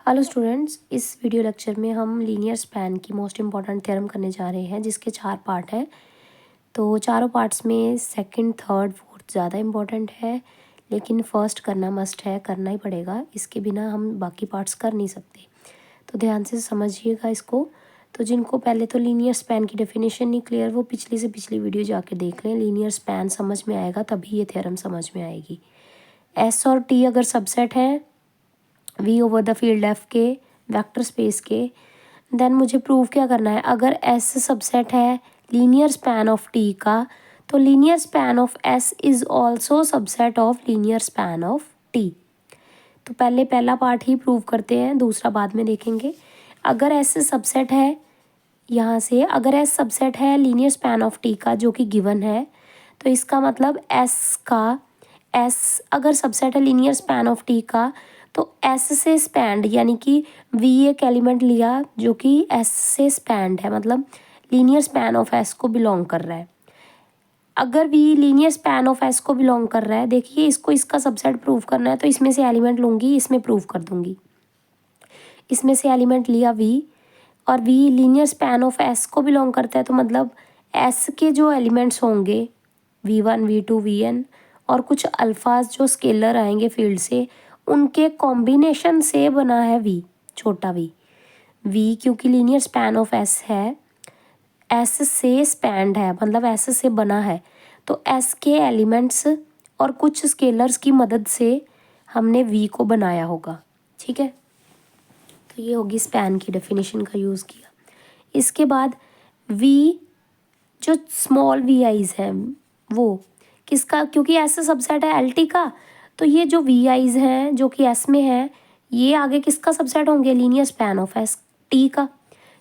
Hello students, इस video lecture में हम लीनियर स्पैन की मोस्ट इम्पॉर्टेंट थ्योरम करने जा रहे हैं जिसके 4 पार्ट हैं। तो चारों पार्ट्स में सेकंड, थर्ड, फोर्थ ज़्यादा इम्पॉर्टेंट है, लेकिन फर्स्ट करना मस्ट है, करना ही पड़ेगा। इसके बिना हम बाकी पार्ट्स कर नहीं सकते। तो ध्यान से समझिएगा इसको। तो जिनको पहले तो लीनियर स्पैन की डेफिनेशन नहीं क्लियर, वो पिछली से पिछली वीडियो जाके देख लें। लीनियर स्पैन समझ में आएगा तभी ये थ्योरम समझ में आएगी। एस और टी अगर सबसेट है V over the field F के वेक्टर स्पेस के, देन मुझे प्रूव क्या करना है। अगर एस सबसेट है लीनियर स्पैन ऑफ टी का, तो linear span of S is also subset of linear span of T. तो पहले पहला पार्ट ही प्रूव करते हैं, दूसरा बाद में देखेंगे। अगर एस सबसेट है, यहाँ से अगर एस सबसेट है लीनियर स्पैन ऑफ टी का जो कि गिवन है, तो इसका मतलब एस अगर सबसेट है लीनियर स्पैन ऑफ टी का, तो एस से स्पैन्ड यानी कि वी एक एलिमेंट लिया जो कि एस से स्पैन्ड है, मतलब लीनियर स्पैन ऑफ एस को बिलोंग कर रहा है। अगर V linear span of S को बिलोंग कर रहा है, देखिए इसको इसका सबसेट प्रूव करना है, तो इसमें से एलिमेंट लूँगी, इसमें प्रूव कर दूँगी। इसमें से एलिमेंट लिया वी, और V linear span of S को बिलोंग करता है, तो मतलब एस के जो एलिमेंट्स होंगे v1 v2 vn और कुछ अल्फाज जो स्केलर आएंगे फील्ड से, उनके कॉम्बिनेशन से बना है वी, छोटा वी क्योंकि लीनियर स्पैन ऑफ एस है, एस से स्पैन्ड है, मतलब एस से बना है, तो एस के एलिमेंट्स और कुछ स्केलर्स की मदद से हमने वी को बनाया होगा। ठीक है, तो ये होगी स्पैन की डेफिनेशन का यूज़ किया। इसके बाद वी जो स्मॉल वी आईज हैं वो किसका, क्योंकि एस सबसेट है एल टी का, तो ये जो वी आईज हैं जो कि एस में है, ये आगे किसका सबसेट होंगे, linear span of S T का।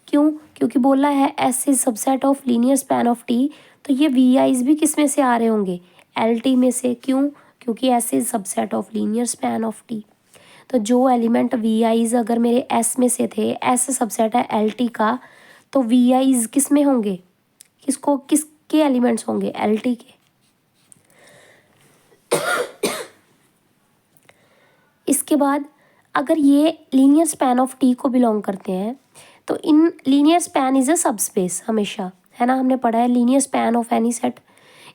क्यों, क्योंकि बोला है S is subset of linear span of T, तो ये वी आईज भी किस में से आ रहे होंगे, एल टी में से। क्यों, क्योंकि S is subset of linear span of T. तो जो एलिमेंट वी आईज अगर मेरे एस में से थे, एस सबसेट है एल टी का, तो वी आईज किस में होंगे, किसके एलिमेंट्स होंगे, एल टी के। इसके बाद अगर ये लीनियर स्पैन ऑफ टी को बिलोंग करते हैं, तो इन linear span is a subspace, हमेशा है ना, हमने पढ़ा है linear span of any set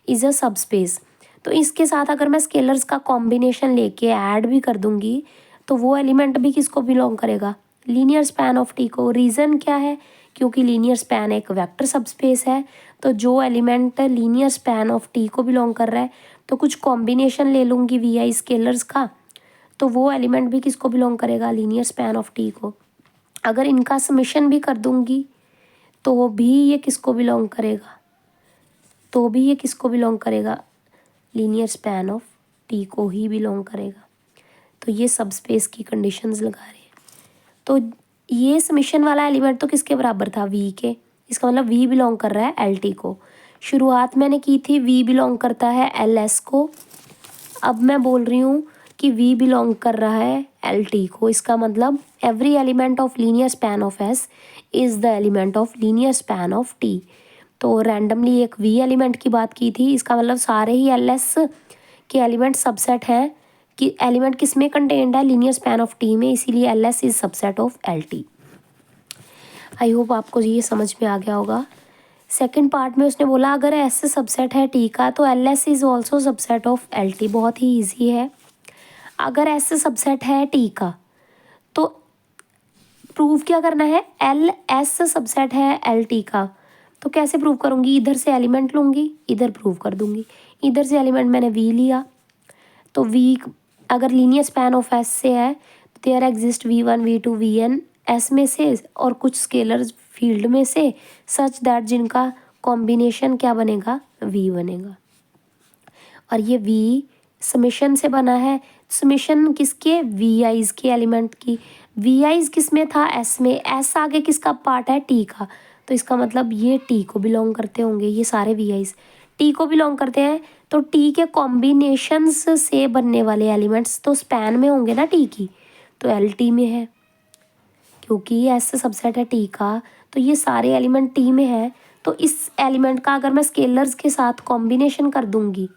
is a subspace. तो इसके साथ अगर मैं स्केलर्स का कॉम्बिनेशन लेके ऐड भी कर दूंगी, तो वो एलिमेंट भी किसको बिलोंग करेगा, लीनियर स्पैन ऑफ टी को। रीज़न क्या है, क्योंकि लीनियर स्पैन एक वेक्टर सबस्पेस है, तो जो element linear span of T को बिलोंग कर रहा है, तो कुछ कॉम्बिनेशन ले लूँगी वी आई स्केलर्स का, तो वो एलिमेंट भी किसको बिलोंग करेगा, लीनियर स्पैन ऑफ टी को। अगर इनका समेशन भी कर दूंगी तो भी ये किसको बिलोंग करेगा, तो भी ये किसको बिलोंग करेगा, लीनियर स्पैन ऑफ टी को ही बिलोंग करेगा। तो ये सब स्पेस की कंडीशंस लगा रहे हैं। तो ये समेशन वाला एलिमेंट तो किसके बराबर था, वी के। इसका मतलब वी बिलोंग कर रहा है एल टी को। शुरुआत मैंने की थी वी बिलोंग करता है एल एस को, अब मैं बोल रही हूँ कि वी बिलोंग कर रहा है एल टी को। इसका मतलब every element of linear span of S is the element of linear span of T. तो रैंडमली एक वी एलिमेंट की बात की थी, इसका मतलब सारे ही एल एस के एलिमेंट सबसेट हैं, कि एलिमेंट किस में कंटेंड है, लीनियर स्पैन ऑफ टी में, इसीलिए L S is subset of L T. I hope आपको ये समझ में आ गया होगा। सेकंड पार्ट में उसने बोला अगर एस सबसेट है टी का, तो L S is also subset of L T. बहुत ही ईजी है। अगर एस सबसेट है टी का, तो प्रूव क्या करना है, एल एस सबसेट है एल टी का, तो कैसे प्रूव करूँगी, इधर से एलिमेंट लूँगी, इधर प्रूव कर दूँगी। इधर से एलिमेंट मैंने वी लिया, तो वी अगर लीनियर स्पैन ऑफ एस से है, तो there exist v1 v2 vn S में से और कुछ स्केलर फील्ड में से, सच दैट जिनका कॉम्बिनेशन क्या बनेगा, v बनेगा। और ये v समेशन से बना है। समेशन किसके, वी आईज के एलिमेंट की। वी आईज किस में था, एस में। एस आगे किसका पार्ट है, टी का, तो इसका मतलब ये टी को बिलोंग करते होंगे। ये सारे वी आईज टी को बिलोंग करते हैं, तो टी के कॉम्बिनेशंस से बनने वाले एलिमेंट्स तो स्पैन में होंगे ना टी की, तो एल टी में है। क्योंकि एस सबसेट है टी का, तो ये सारे एलिमेंट टी में है, तो इस एलिमेंट का अगर मैं स्केलर्स के साथ कॉम्बिनेशन कर दूंगी,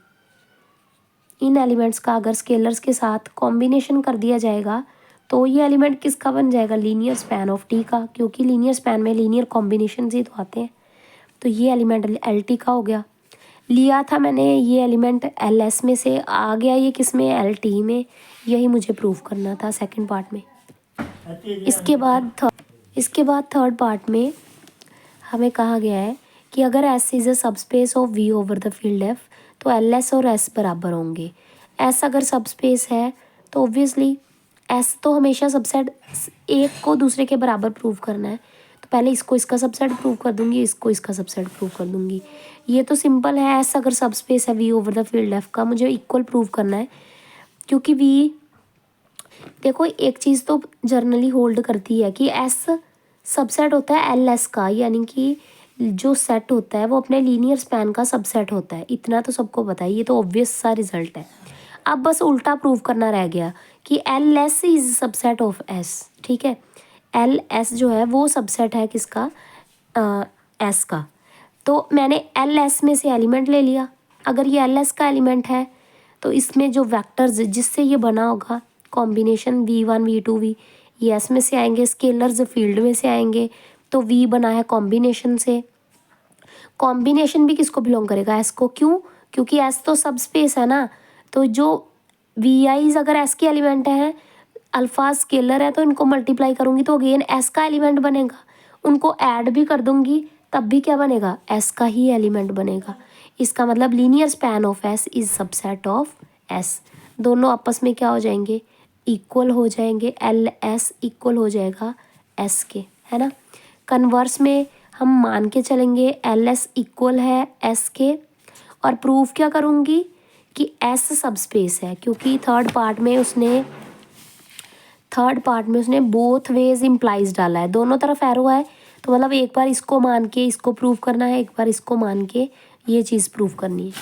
इन एलिमेंट्स का अगर स्केलर्स के साथ कॉम्बिनेशन कर दिया जाएगा, तो ये एलिमेंट किसका बन जाएगा, लीनियर स्पैन ऑफ टी का, क्योंकि लीनियर स्पैन में लीनियर कॉम्बिनेशन ही तो आते हैं। तो ये एलिमेंट एल टी का हो गया। लिया था मैंने ये एलिमेंट एल एस में से, आ गया ये किस में, एल टी में। यही मुझे प्रूव करना था सेकंड पार्ट में। इसके बाद थर्ड पार्ट में हमें कहा गया है कि अगर S is a subspace of V over the field F, तो एल एस और एस बराबर होंगे। एस अगर सबस्पेस है तो ऑब्वियसली एस तो हमेशा सबसेट एक को दूसरे के बराबर प्रूव करना है। तो पहले इसको इसका सबसेट प्रूव कर दूंगी, इसको इसका सबसेट प्रूव कर दूंगी। ये तो सिंपल है। एस अगर सबस्पेस है V over the field F का, मुझे इक्वल प्रूव करना है, क्योंकि वी देखो एक चीज़ तो जर्नली होल्ड करती है कि एस सबसेट होता है एल एस का, यानी कि जो सेट होता है वो अपने लीनियर स्पैन का सबसेट होता है। इतना तो सबको पता है, ये तो ऑब्वियस सा रिजल्ट है। अब बस उल्टा प्रूव करना रह गया कि L S is subset of S. ठीक है, एल एस जो है वो सबसेट है किसका, एस का। तो मैंने एल एस में से एलिमेंट ले लिया। अगर ये एल एस का एलिमेंट है तो इसमें जो वेक्टर्स जिससे ये बना होगा कॉम्बिनेशन v1 v2 v, ये एस में से आएंगे, स्केलर्स फील्ड में से आएंगे। तो v बना है कॉम्बिनेशन से। कॉम्बिनेशन भी किसको बिलोंग करेगा, एस को। क्यों, क्योंकि एस तो सब स्पेस है ना। तो जो वी आईज अगर एस के एलिमेंट है, अल्फा स्केलर है, तो इनको मल्टीप्लाई करूँगी तो अगेन एस का एलिमेंट बनेगा। उनको ऐड भी कर दूँगी तब भी क्या बनेगा, एस का ही एलिमेंट बनेगा। इसका मतलब linear span of S is subset of S. दोनों आपस में क्या हो जाएंगे, इक्वल हो जाएंगे। एल एस इक्वल हो जाएगा एस के, है ना। कन्वर्स में हम मान के चलेंगे एल एस इक्वल है एस के, और प्रूफ क्या करूँगी कि एस सबस्पेस है, क्योंकि थर्ड पार्ट में उसने बोथ वेज इम्प्लाइज डाला है, दोनों तरफ एरो है। तो मतलब एक बार इसको मान के इसको प्रूव करना है, एक बार इसको मान के ये चीज़ प्रूव करनी है।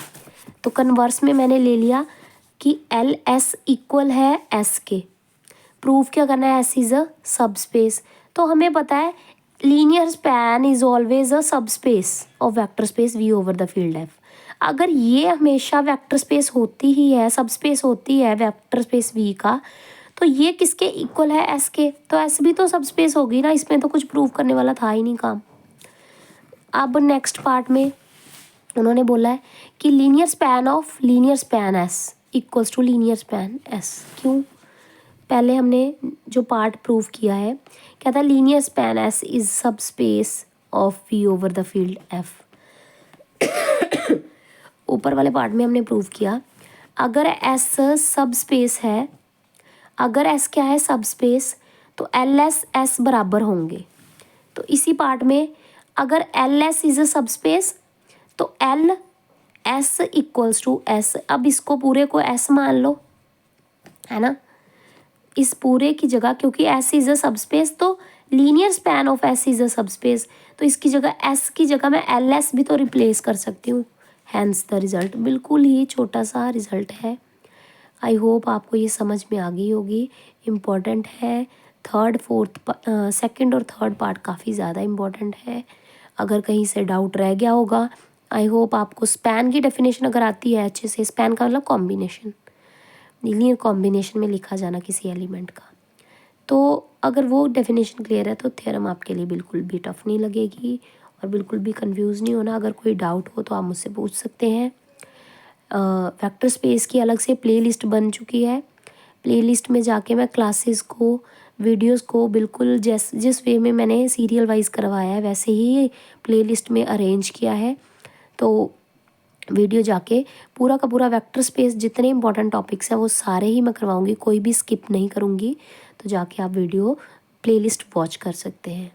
तो कन्वर्स में मैंने ले लिया कि एल एस इक्वल है एस के। प्रूफ क्या करना है, एस इज़ अ सबस्पेस। तो हमें पता है linear span is always a subspace of vector space V over the field F. अगर ये हमेशा वेक्टर स्पेस होती ही है, सबस्पेस होती है वेक्टर स्पेस वी का, तो ये किसके इक्वल है, एस के। तो एस भी तो सबस्पेस होगी ना, इसमें तो कुछ प्रूव करने वाला था ही नहीं काम। अब नेक्स्ट पार्ट में उन्होंने बोला है कि linear span S equals to linear span S. क्यों, पहले हमने जो पार्ट प्रूव किया है क्या था, linear span S is subspace of V over the field F. ऊपर वाले पार्ट में हमने प्रूव किया अगर एस सब स्पेस है, अगर एस क्या है, सब स्पेस, तो एल एस एस बराबर होंगे। तो इसी पार्ट में अगर L S is a subspace तो L S equals to S. अब इसको पूरे को एस मान लो, है ना, इस पूरे की जगह, क्योंकि एस इज अ सबस्पेस तो linear span of S is a subspace, तो इसकी जगह एस की जगह मैं एल एस भी तो रिप्लेस कर सकती हूँ। हैंस द रिजल्ट, बिल्कुल ही छोटा सा रिजल्ट है। आई होप आपको ये समझ में आ गई होगी। इम्पॉर्टेंट है, सेकंड और थर्ड पार्ट काफ़ी ज़्यादा इम्पॉर्टेंट है। अगर कहीं से डाउट रह गया होगा, आई होप आपको स्पैन की डेफिनेशन अगर आती है अच्छे से, स्पैन का मतलब कॉम्बिनेशन, लीनियर कॉम्बिनेशन में लिखा जाना किसी एलिमेंट का, तो अगर वो डेफिनेशन क्लियर है तो थ्योरम आपके लिए बिल्कुल भी टफ नहीं लगेगी और बिल्कुल भी कंफ्यूज नहीं होना। अगर कोई डाउट हो तो आप मुझसे पूछ सकते हैं। वेक्टर स्पेस की अलग से प्लेलिस्ट बन चुकी है। प्लेलिस्ट में जाके मैं क्लासेस को, वीडियोस को बिल्कुल जिस वे में मैंने सीरियल वाइज करवाया है वैसे ही प्लेलिस्ट में अरेंज किया है। तो वीडियो जाके पूरा का पूरा वेक्टर स्पेस जितने इंपॉर्टेंट टॉपिक्स हैं वो सारे ही मैं करवाऊँगी, कोई भी स्किप नहीं करूँगी। तो जाके आप वीडियो प्लेलिस्ट वॉच कर सकते हैं।